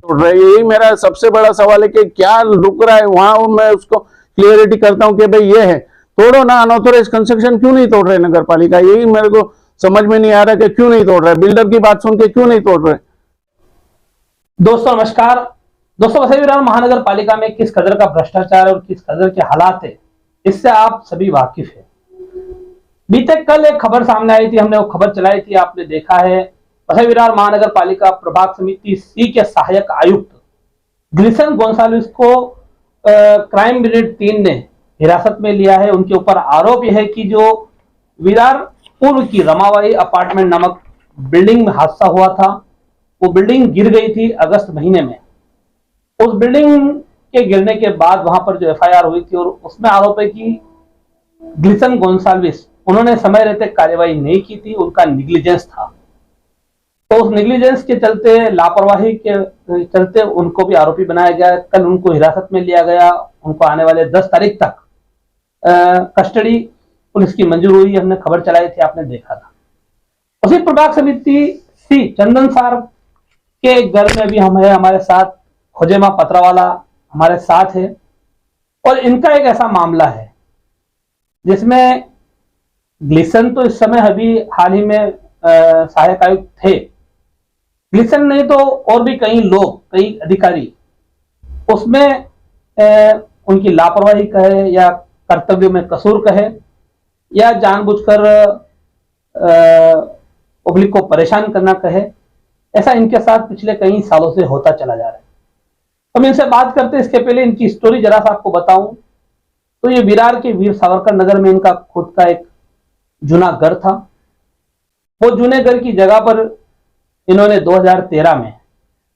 तोड़ रहे। यही मेरा सबसे बड़ा सवाल है कि क्या रुक रहा है वहां। मैं उसको क्लियरिटी करता हूं कि भाई ये है, तोड़ो ना। अनऑथोराइज कंस्ट्रक्शन क्यों नहीं तोड़ रहे नगर पालिका, यही मेरे को समझ में नहीं आ रहा कि क्यों नहीं तोड़ रहे। बिल्डर की बात सुन के क्यों नहीं तोड़ रहे। दोस्तों नमस्कार। दोस्तों वसई विरार महानगर पालिका में किस कदर का भ्रष्टाचार और किस कदर के हालात है, इससे आप सभी वाकिफ है। बीते कल एक खबर सामने आई थी, हमने वो खबर चलाई थी, आपने देखा है। वसई विरार महानगर पालिका प्रभाग समिति सी के सहायक आयुक्त ग्लिसन गोंसाल्विस को क्राइम यूनिट 3 ने हिरासत में लिया है। उनके ऊपर आरोप यह है कि जो विरार पूर्व की रमाबाई अपार्टमेंट नामक बिल्डिंग में हादसा हुआ था, वो बिल्डिंग गिर गई थी अगस्त महीने में। उस बिल्डिंग के गिरने के बाद वहां पर जो एफआईआर हुई थी और उसमें आरोप है कि ग्लिसन गोंसाल्विस उन्होंने समय रहते कार्यवाही नहीं की थी, उनका निग्लिजेंस था। तो उस निग्लिजेंस के चलते, लापरवाही के चलते उनको भी आरोपी बनाया गया। कल उनको हिरासत में लिया गया। उनको आने वाले 10 तारीख तक कस्टडी पुलिस की मंजूर हुई। हमने खबर चलाई थी, आपने देखा था। उसी प्रभाग समिति सी चंदन सार के घर में भी हम है, हमारे साथ खोजेमा पत्रावाला हमारे साथ है। और इनका एक ऐसा मामला है जिसमें ग्लिसन तो इस समय अभी हाल ही में सहायक आयुक्त थे। ग्लिसन नहीं तो और भी कई लोग, कई अधिकारी उसमें उनकी लापरवाही कहे या कर्तव्य में कसूर कहे या जानबूझकर पब्लिक को परेशान करना कहे, ऐसा इनके साथ पिछले कई सालों से होता चला जा रहा है। हम इनसे बात करते हैं। इसके पहले इनकी स्टोरी जरा सा आपको बताऊं तो ये विरार के वीर सावरकर नगर में इनका खुद का एक जूना घर था। वो जूने घर की जगह पर इन्होंने 2013 में,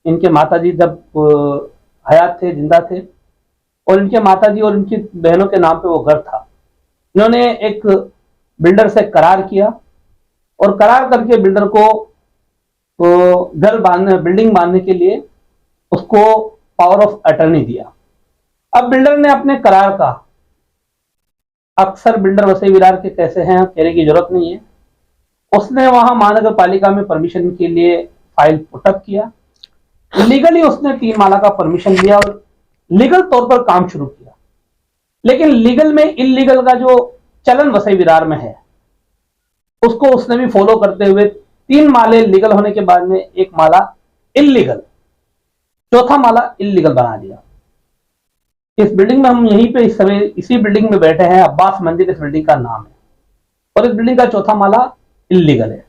इनके माताजी जब हयात थे, जिंदा थे, और इनके माताजी और इनकी बहनों के नाम पे वो घर था। इन्होंने एक बिल्डर से करार किया और करार करके बिल्डर को घर बांधने, बिल्डिंग बांधने के लिए उसको पावर ऑफ अटर्नी दिया। अब बिल्डर ने अपने करार का, अक्सर बिल्डर वसई विरार के कैसे हैं कहने की जरूरत नहीं है, उसने वहां महानगर पालिका में परमिशन के लिए फाइल पुटअप किया। लीगली उसने 3 माला का परमिशन लिया और लीगल तौर पर काम शुरू किया। लेकिन लीगल में इलीगल का जो चलन वसई विरार में है उसको उसने भी फॉलो करते हुए 3 माले लीगल होने के बाद में 1 माला इलीगल, चौथा माला इलीगल बना दिया। इस बिल्डिंग में हम यहीं पे इस समय इसी बिल्डिंग में बैठे हैं। अब्बास मंदिर इस बिल्डिंग का नाम है और इस बिल्डिंग का चौथा माला इलीगल है।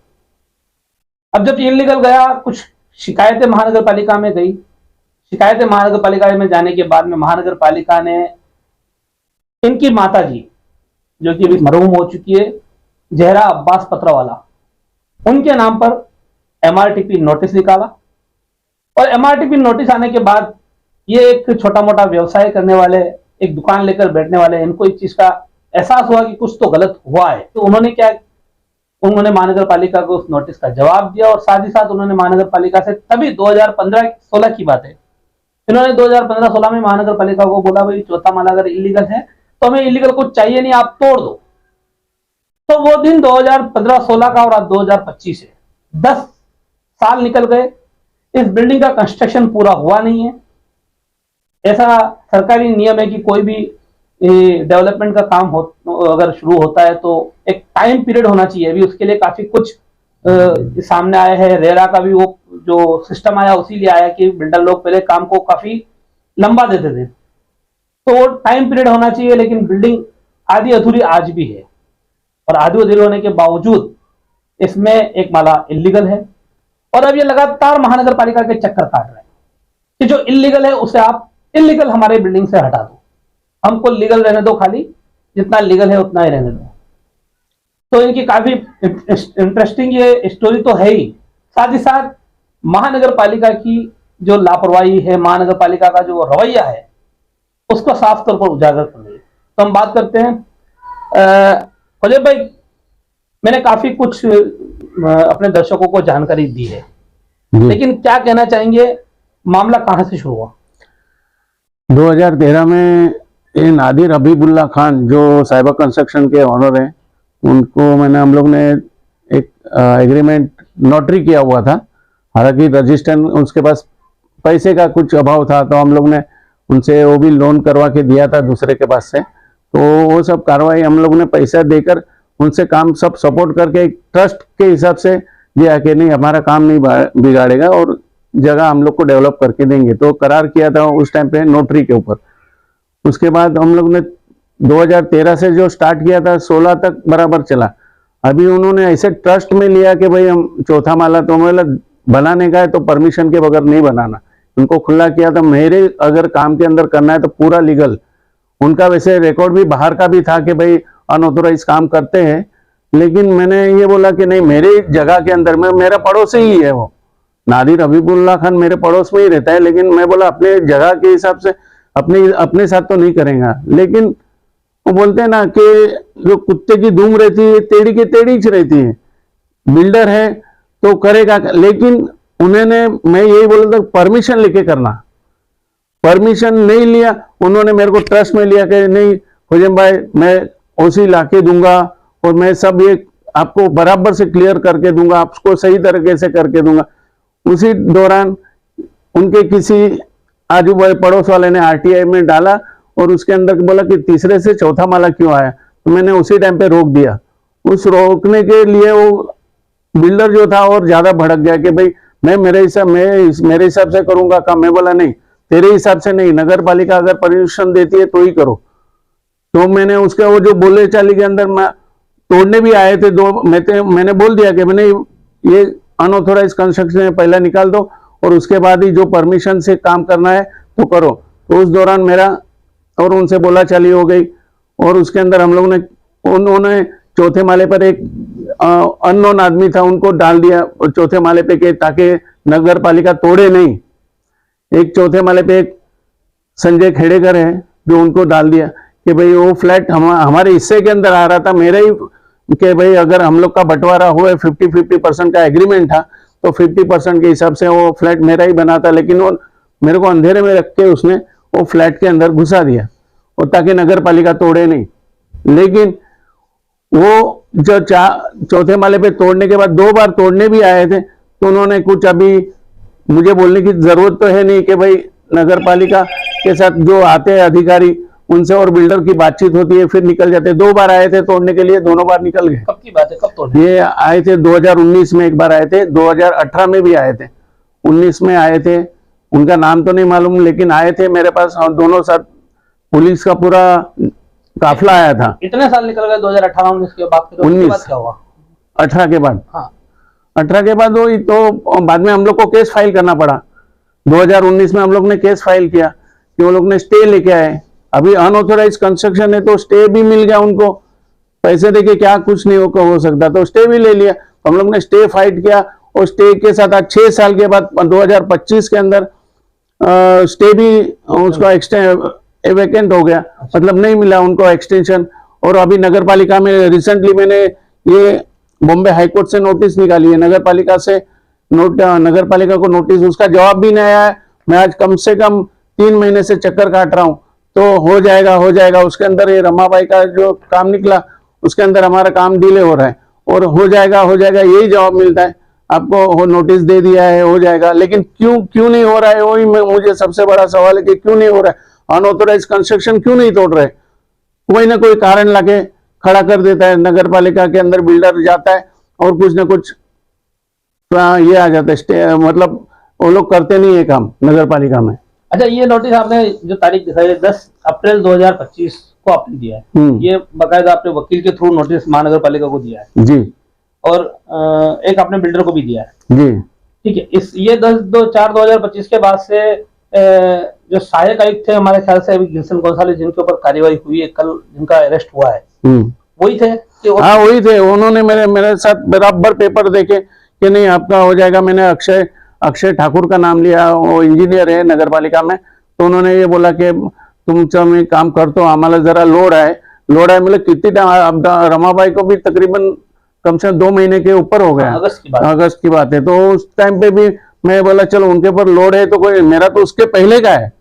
अब जब इलीगल गया, कुछ शिकायतें महानगर पालिका में गई। शिकायतें महानगर पालिका में जाने के बाद में महानगर पालिका ने इनकी माताजी, जो कि अभी मरहूम हो चुकी है, जहरा अब्बास पत्रावाला, उनके नाम पर एमआरटीपी नोटिस निकाला। और एमआरटीपी नोटिस आने के बाद ये एक छोटा मोटा व्यवसाय करने वाले, एक दुकान लेकर बैठने वाले, इनको इस चीज का एहसास हुआ कि कुछ तो गलत हुआ है। तो उन्होंने महानगर पालिका को उस नोटिस का जवाब दिया और साथ ही साथ उन्होंने महानगर पालिका से, तभी 2015-16 की बात है, इन्होंने 2015-16 में महानगर पालिका को बोला भाई चौथा माला अगर इलीगल है तो हमें इलीगल कुछ चाहिए नहीं, आप तोड़ दो। तो वो दिन 2015-16 का और आज 2025 है, 10 साल निकल गए। इस बिल्डिंग का कंस्ट्रक्शन पूरा हुआ नहीं है। ऐसा सरकारी नियम है कि कोई भी डेवलपमेंट का काम अगर शुरू होता है तो एक टाइम पीरियड होना चाहिए। अभी उसके लिए काफी कुछ सामने आया है। रेरा का भी वो जो सिस्टम आया उसी लिए आया कि बिल्डर लोग पहले काम को काफी लंबा देते थे, तो वो टाइम पीरियड होना चाहिए। लेकिन बिल्डिंग आधी अधूरी आज भी है और आधी अधूरी होने के बावजूद इसमें 1 माला इलीगल है। और अब ये लगातार महानगर पालिका के चक्कर काट रहे हैं कि जो इलीगल है उसे आप इलीगल हमारे बिल्डिंग से हटा दो, हमको लीगल रहने दो, खाली जितना लीगल है उतना ही रहने दो। तो इनकी काफी इंटरेस्टिंग ये स्टोरी तो है ही। साथ ही साथ महानगर पालिका की जो लापरवाही है, महानगर पालिका का जो रवैया है, उसको साफ तौर पर उजागर कर रही है। तो हम बात करते हैं। अजय भाई, मैंने काफी कुछ अपने दर्शकों को जानकारी दी है, लेकिन क्या कहना चाहेंगे, मामला कहां से शुरू हुआ? 2013 में ये नादिर हबीबुल्ला खान जो साइबर कंस्ट्रक्शन के ऑनर हैं, उनको हम लोग ने एक एग्रीमेंट नोटरी किया हुआ था। हालांकि रजिस्टर उसके पास पैसे का कुछ अभाव था, तो हम लोग ने उनसे वो भी लोन करवा के दिया था दूसरे के पास से। तो वो सब कार्रवाई हम लोग ने पैसा देकर उनसे काम सब सपोर्ट करके एक ट्रस्ट के हिसाब से दिया कि नहीं हमारा काम नहीं बिगाड़ेगा और जगह हम लोग को डेवलप करके देंगे। तो करार किया था उस टाइम पे नोटरी के ऊपर। उसके बाद हम लोग ने 2013 से जो स्टार्ट किया था 16 तक बराबर चला। अभी उन्होंने ऐसे ट्रस्ट में लिया कि भाई हम चौथा माला तो मतलब बनाने का है तो परमिशन के बगैर नहीं बनाना, उनको खुला किया था। मेरे अगर काम के अंदर करना है तो पूरा लीगल, उनका वैसे रिकॉर्ड भी बाहर का भी था कि भाई अनऑथोराइज काम करते हैं, लेकिन मैंने ये बोला कि नहीं मेरी जगह के अंदर में, मेरा पड़ोसी ही है वो नादिर हबीबुल्लाह खान मेरे पड़ोस में ही रहता है, लेकिन मैं बोला अपने जगह के हिसाब से अपने साथ तो नहीं करेगा। लेकिन वो बोलते हैं ना कि जो कुत्ते की धूम रहती है टेढ़ी की टेढ़ी ही रहती है, बिल्डर है तो करेगा। लेकिन उन्होंने, मैं यही बोला था परमिशन लेके करना, परमिशन नहीं लिया। उन्होंने मेरे को ट्रस्ट में लिया कि नहीं हुजैम भाई मैं ओसी लाके दूंगा और मैं सब ये आपको बराबर से क्लियर करके दूंगा, आपको सही तरीके से करके दूंगा। उसी दौरान उनके किसी आजू बाजू पड़ोस वाले ने आरटीआई में डाला और उसके अंदर बोला कि तीसरे से चौथा माला क्यों आया, तो मैंने उसी टाइम पे रोक दिया। उस रोकने के लिए वो बिल्डर जो था और ज्यादा भड़क गया कि भाई मैं मेरे हिसाब से करूंगा काम। मैं बोला नहीं, तेरे हिसाब से नहीं, नगर पालिका अगर परमिशन देती है तो ही करो। तो मैंने उसके वो जो बोले चाली के अंदर तोड़ने भी आए थे दो, मैंने बोल दिया कि मैंने ये अनऑथोराइज कंस्ट्रक्शन है, पहला निकाल दो और उसके बाद ही जो परमिशन से काम करना है तो करो। तो उस दौरान मेरा और उनसे बोला चाली हो गई और उसके अंदर हम लोग ने, उन्होंने चौथे माले पर एक अननोन आदमी था उनको डाल दिया चौथे माले पे के ताकि नगर पालिका तोड़े नहीं। एक चौथे माले पे एक संजय खेड़ेकर है जो उनको डाल दिया कि भाई वो फ्लैट हमारे हिस्से के अंदर आ रहा था, मेरे ही कि भाई अगर हम लोग का बंटवारा हुआ 50-50% का एग्रीमेंट था तो 50% के हिसाब से वो फ्लैट मेरा ही बना था। लेकिन वो मेरे को अंधेरे में रख के उसने वो फ्लैट के अंदर घुसा दिया और ताकि नगर पालिका तोड़े नहीं। लेकिन वो जो चौथे माले पे तोड़ने के बाद 2 बार तोड़ने भी आए थे तो उन्होंने कुछ, अभी मुझे बोलने की जरूरत तो है नहीं कि भाई नगर पालिका के साथ जो आते हैं अधिकारी उनसे और बिल्डर की बातचीत होती है फिर निकल जाते हैं। 2 बार आए थे तोड़ने के लिए, दोनों बार निकल गए। कब की बात है, कब तोड़ने? ये आए थे 2019 में एक बार आए थे, 2018 में भी आए थे, 19 में आए थे, उनका नाम तो नहीं मालूम लेकिन आए थे मेरे पास और दोनों साथ पुलिस का पूरा काफिला आया था। इतने साल निकल गए 2018-19 के बाद, तो उसके बाद क्या हुआ? 18 के बाद, हाँ 18 के बाद वो तो बाद में हम लोग को केस फाइल करना पड़ा। 2019 में हम लोग ने केस फाइल किया कि वो लोग ने स्टे लेके आए। अभी अनऑथोराइज कंस्ट्रक्शन है तो स्टे भी मिल गया उनको, पैसे देके क्या कुछ नहीं हो सकता, तो स्टे भी ले लिया। हम लोग ने स्टे फाइट किया और स्टे के साथ आज 6 साल के बाद 2025 के अंदर स्टे भी उसका वेकेंट हो गया, मतलब नहीं मिला उनको एक्सटेंशन। और अभी नगर पालिका में रिसेंटली मैंने ये बॉम्बे हाईकोर्ट से नोटिस निकाली है, नगर पालिका को नोटिस, उसका जवाब भी नहीं आया है। मैं आज कम से कम 3 महीने से चक्कर काट रहा हूं तो हो जाएगा। उसके अंदर ये रमाबाई का जो काम निकला उसके अंदर हमारा काम डिले हो रहा है और हो जाएगा यही जवाब मिलता है, आपको नोटिस दे दिया है हो जाएगा। लेकिन क्यों नहीं हो रहा है, वही मुझे सबसे बड़ा सवाल है कि क्यों नहीं हो रहा है। अनऑथोराइज कंस्ट्रक्शन क्यों नहीं तोड़ रहे, कोई ना कोई कारण लाके खड़ा कर देता है। नगर पालिका के अंदर बिल्डर जाता है और कुछ ना कुछ ये आ जाता है, मतलब वो लोग करते नहीं है काम नगर पालिका में। अच्छा, ये नोटिस आपने जो तारीख दिखाई है 10 अप्रैल 2025 को आपने दिया है, ये बाकायदा आपने वकील के थ्रू नोटिस महानगर पालिका को दिया है जी, और एक आपने बिल्डर को भी दिया है जी, ठीक है। ये 10/4/2025 के बाद से जो सहायक आयुक्त थे हमारे ख्याल से अभी गिल्सन गोंसाल्विस, जिनके ऊपर कार्रवाई हुई है कल, जिनका अरेस्ट हुआ है, वही थे? हाँ वही थे। उन्होंने मेरे साथ बराबर पेपर देखे कि नहीं आपका हो जाएगा। मैंने अक्षय ठाकुर का नाम लिया, वो इंजीनियर है नगर पालिका में, तो उन्होंने ये बोला कि तुम काम कर तो आम्हाला जरा लोड है। मतलब कितनी टाइम, रमाबाई को भी तकरीबन कम से कम 2 महीने के ऊपर हो गया, अगस्त की बात है। तो उस टाइम पे भी मैं बोला चलो उनके ऊपर लोड है तो कोई, मेरा तो उसके पहले का है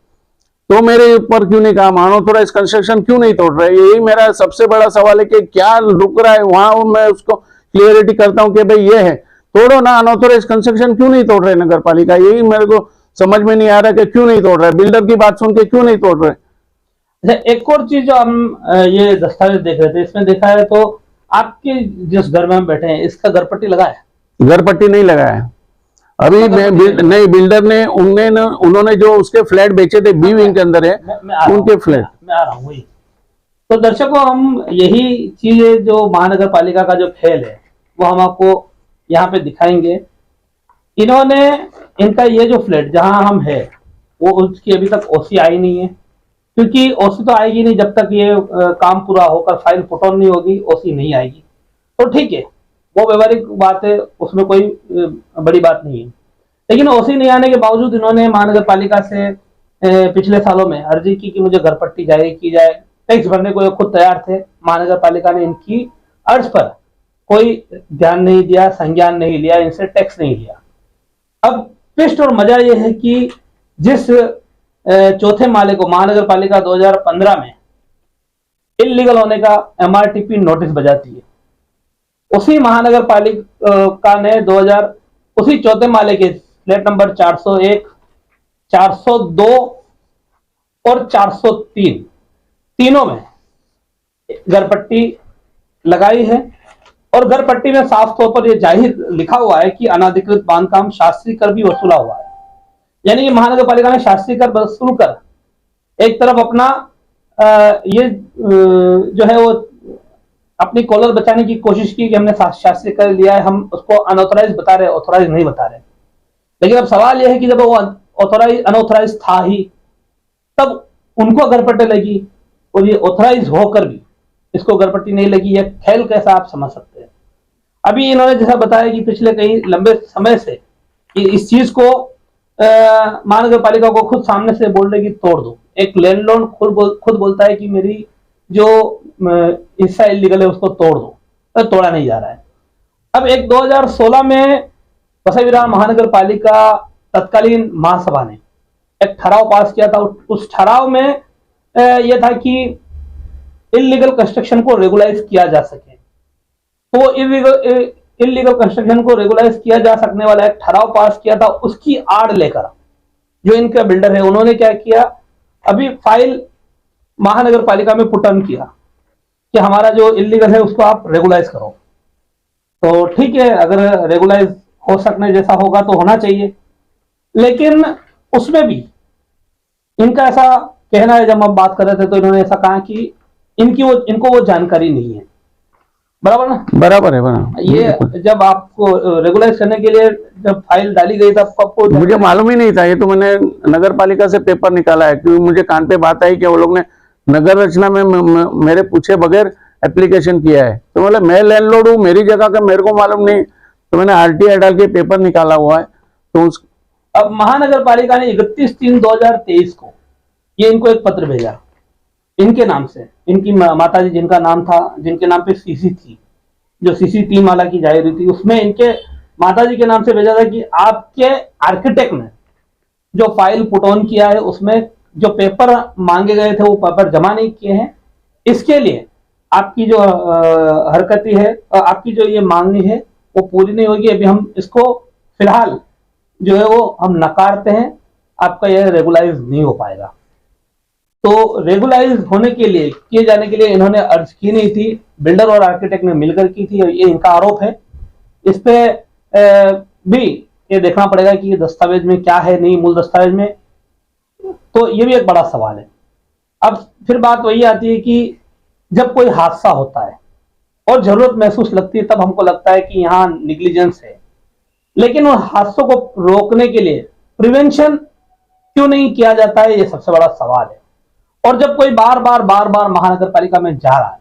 तो मेरे ऊपर क्यों नहीं काम, अनऑथोराइज कंस्ट्रक्शन क्यों नहीं तोड़ रहे, यही मेरा सबसे बड़ा सवाल है कि क्या रुक रहा है। वहां मैं उसको क्लियरिटी करता हूं कि भाई ये है, तोड़ो ना, अनऑथोराइज कंस्ट्रक्शन क्यों नहीं तोड़ रहे नगर पालिका, यही मेरे को समझ में नहीं आ रहा कि क्यों नहीं तोड़ रहे, बिल्डर की बात सुन के क्यों नहीं तोड़ रहे। अच्छा, एक और चीज जो हम ये दस्तावेज देख रहे थे, इसमें देखा है तो आपके जिस घर में हम बैठे हैं इसका घर पट्टी लगा है? घर पट्टी नहीं लगा है अभी। नहीं, बिल्डर ने उन्होंने जो उसके फ्लैट बेचे थे बी विंग के अंदर है, उनके फ्लैट। मैं आ रहा हूँ वही। तो दर्शकों, हम यही चीजें जो महानगर पालिका का जो खेल है वो हम आपको यहाँ पे दिखाएंगे। इन्होंने इनका ये जो फ्लैट जहां हम है वो उसकी अभी तक ओसी आई नहीं है, क्योंकि ओसी तो आएगी नहीं जब तक ये काम पूरा होकर फाइल पुट ऑन नहीं होगी, ओसी नहीं आएगी। तो ठीक है, वो व्यवहारिक बात है, उसमें कोई बड़ी बात नहीं है। लेकिन ओसी नहीं आने के बावजूद इन्होंने महानगर पालिका से पिछले सालों में अर्जी की कि मुझे घर पट्टी जारी की जाए। टैक्स भरने को ये खुद तैयार थे। महानगर पालिका ने इनकी अर्ज पर कोई ध्यान नहीं दिया, संज्ञान नहीं लिया, इनसे टैक्स नहीं लिया। अब ट्विस्ट और मजा यह है कि जिस चौथे माले को महानगर पालिका 2015 में इलीगल होने का एमआरटीपी नोटिस बजाती है, उसी महानगर पालिका ने उसी चौथे माले के फ्लैट नंबर 401, 402 और 403 तीनों में घर पट्टी लगाई है। और घर पट्टी में साफ तौर पर यह जाहिर लिखा हुआ है कि अनाधिकृत बांधकाम शास्त्रीय कर भी वसूला हुआ है। यानी कि महानगर पालिका ने शास्त्रीय कर वसूल कर एक तरफ अपना ये जो है वो अपनी कॉलर बचाने की कोशिश की कि हमने शास्त्रीय कर लिया है, हम उसको अनऑथराइज बता रहे, ऑथराइज नहीं बता रहे। लेकिन अब सवाल यह है कि जब वो अनऑथराइज था ही, तब उनको घर पट्टी लगी और ये ऑथराइज होकर भी इसको घर पट्टी नहीं लगी। यह खेल कैसा आप समझ सकते हैं। अभी इन्होंने जैसा बताया कि पिछले कई लंबे समय से इस चीज को महानगर पालिका को खुद सामने से बोल रहे कि तोड़ दो। एक लैंडलॉर्ड खुद बोलता है कि मेरी जो हिस्सा इलीगल है उसको तोड़ दो, तो तोड़ा नहीं जा रहा है। अब एक 2016 में वसई विरार महानगर पालिका तत्कालीन महासभा ने एक ठराव पास किया था। उस ठराव में यह था कि इलीगल कंस्ट्रक्शन को रेगुलाइज किया जा सके। तो इलीगल कंस्ट्रक्शन को रेगुलाइज किया जा सकने वाला एक ठराव पास किया था। उसकी आड़ लेकर जो इनका बिल्डर है उन्होंने क्या किया, अभी फाइल महानगर पालिका में पुट ऑन किया कि हमारा जो इलीगल है उसको आप रेगुलाइज करो। तो ठीक है, अगर रेगुलाइज हो सकने जैसा होगा तो होना चाहिए। लेकिन उसमें भी इनका ऐसा कहना है, जब हम बात कर रहे थे तो इन्होंने ऐसा कहा कि इनको वो जानकारी नहीं है। बराबर ना? बराबर है, बराबर। ये जब आपको रेगुलाइज करने के लिए जब फाइल डाली गई तब आपको मुझे मालूम ही नहीं था। ये तो मैंने नगर पालिका से पेपर निकाला है, क्योंकि मुझे कान पे बात आई कि वो लोग ने नगर रचना में मेरे पूछे बगैर एप्लीकेशन किया है। तो मतलब मैं लैंडलॉर्ड हूँ, मेरी जगह का मेरे को मालूम नहीं, तो मैंने आरटीआई डाल के पेपर निकाला हुआ है। तो अब महानगर पालिका ने 31/3/2023 को ये इनको एक पत्र भेजा इनके नाम से। इनकी माता जी जिनका नाम था, जिनके नाम पे सीसी थी, जो सीसी 3 माला की जाहिर थी, उसमें इनके माता जी के नाम से भेजा था कि आपके आर्किटेक्ट ने जो फाइल पुट ऑन किया है उसमें जो पेपर मांगे गए थे वो पेपर जमा नहीं किए हैं। इसके लिए आपकी जो हरकती है, आपकी जो ये मांगनी है वो पूरी नहीं होगी। अभी हम इसको फिलहाल जो है वो हम नकारते हैं, आपका यह रेगुलाइज नहीं हो पाएगा। तो रेगुलाइज होने के लिए, किए जाने के लिए इन्होंने अर्ज की नहीं थी, बिल्डर और आर्किटेक्ट ने मिलकर की थी, ये इनका आरोप है। इस पे भी ये देखना पड़ेगा कि ये दस्तावेज में क्या है, नहीं मूल दस्तावेज में। तो ये भी एक बड़ा सवाल है। अब फिर बात वही आती है कि जब कोई हादसा होता है और जरूरत महसूस लगती है, तब हमको लगता है कि यहाँ निग्लिजेंस है। लेकिन उन हादसों को रोकने के लिए प्रिवेंशन क्यों नहीं किया जाता है, ये सबसे बड़ा सवाल है। और जब कोई बार बार महानगर पालिका में जा रहा है,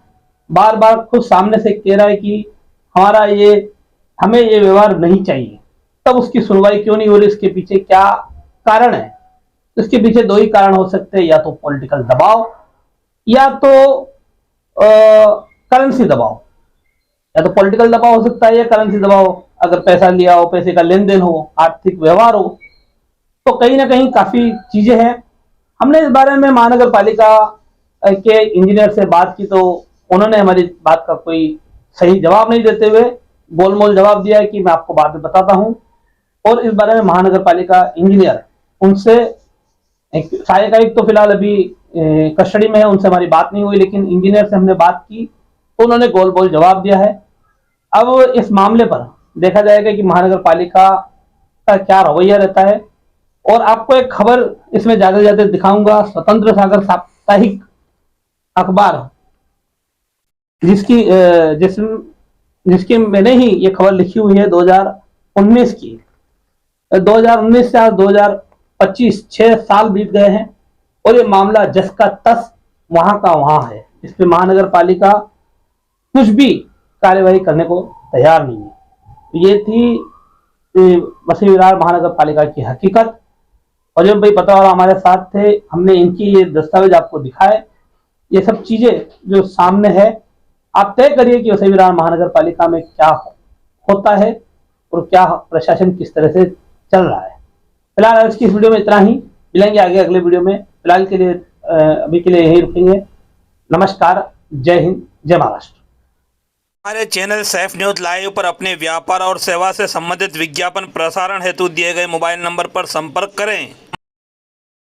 बार बार खुद सामने से कह रहा है कि हमें ये व्यवहार नहीं चाहिए, तब उसकी सुनवाई क्यों नहीं हो रही? इसके पीछे क्या कारण है? इसके पीछे दो ही कारण हो सकते हैं, या तो पॉलिटिकल दबाव या तो करेंसी दबाव। या तो पॉलिटिकल दबाव हो सकता है या करेंसी दबाव। अगर पैसा लिया हो, पैसे का लेन देन हो, आर्थिक व्यवहार हो, तो कहीं ना कहीं काफी चीजें हैं। हमने इस बारे में महानगर पालिका के इंजीनियर से बात की, तो उन्होंने हमारी बात का कोई सही जवाब नहीं देते हुए गोलमोल जवाब दिया है कि मैं आपको बाद में बताता हूं। और इस बारे में महानगर पालिका इंजीनियर उनसे सहायक आयुक्त तो फिलहाल अभी कस्टडी में है, उनसे हमारी बात नहीं हुई, लेकिन इंजीनियर से हमने बात की तो उन्होंने गोल बोल जवाब दिया है। अब इस मामले पर देखा जाएगा कि महानगर पालिका का क्या रवैया रहता है। और आपको एक खबर इसमें जाते जाते दिखाऊंगा, स्वतंत्र सागर साप्ताहिक अखबार जिसकी मैंने ही ये खबर लिखी हुई है 2019 की। 2019 से आज 2025 6 साल बीत गए हैं और ये मामला जस का तस वहां का वहां है। इस पे महानगर पालिका कुछ भी कार्यवाही करने को तैयार नहीं है। ये थी बसी विरार महानगर पालिका की हकीकत। और जब भाई पत्रकार हमारे साथ थे, हमने इनकी ये दस्तावेज आपको दिखाए। ये सब चीजें जो सामने है, आप तय करिए कि बसी विरार महानगर पालिका में क्या होता है और क्या प्रशासन किस तरह से चल रहा है। फिलहाल आज की इस वीडियो में इतना ही, मिलेंगे आगे अगले वीडियो में। फिलहाल के लिए अभी के लिए यही रुकेंगे। नमस्कार, जय हिंद, जय महाराष्ट्र। हमारे चैनल सैफ न्यूज लाइव पर अपने व्यापार और सेवा से संबंधित विज्ञापन प्रसारण हेतु दिए गए मोबाइल नंबर पर संपर्क करें।